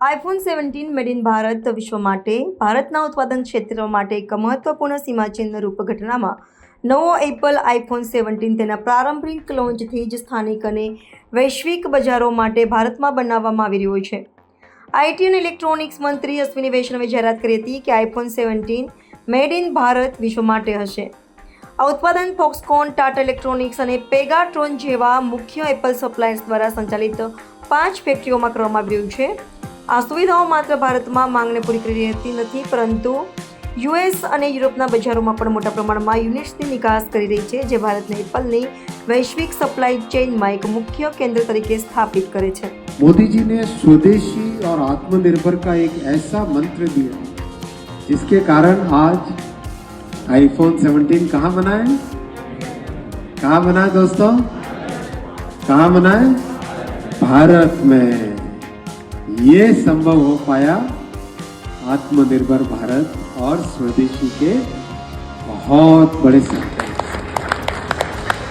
IPhone 17 made in Bharat વિશ્વ માટે ભારતના ઉત્પાદન ક્ષેત્ર માટે એક મહત્વપૂર્ણ સીમાચિહ્નરૂપ ઘટનામાં નવો એપલ આઈફોન 17 તેના પ્રારંભિક લોન્ચથી જ સ્થાનિક અને વૈશ્વિક બજારો માટે ભારતમાં બનાવવામાં આવી રહ્યો છે. આઈટી અને ઇલેક્ટ્રોનિક્સ મંત્રી અશ્વિની વૈષ્ણવે જાહેરાત કરી હતી કે આઈફોન 17 મેડ ઇન ભારત વિશ્વ માટે હશે. આ ઉત્પાદન ફોક્સકોન, ટાટા ઇલેક્ટ્રોનિક્સ અને પેગાટ્રોન જેવા મુખ્ય એપલ સપ્લાયર્સ દ્વારા સંચાલિત 5 ફેક્ટરીઓમાં કરવામાં આવી રહ્યું છે. આ સુવિધાઓ માત્ર ભારતમાં માંગને પૂરી કરી રહેતી નથી, પરંતુ યુએસ અને યુરોપના બજારોમાં પણ મોટા પ્રમાણમાં યુનિટ્સની નિકાસ કરી રહી છે, જે ભારતને એપલની વૈશ્વિક સપ્લાય चेन एक मुख्य केंद्र तरीके स्थापित करे छे. मोदी जी ने स्वदेशी और आत्मनिर्भर का एक ऐसा मंत्र दिया जिसके कारण आज आईफोन 17 कहाँ बना है? कहाँ बना है दोस्तों? कहाँ बना है? भारत में. ये संभव हो पाया आत्मनिर्भर भारत और स्वदेशी के बहुत बड़े संकल्प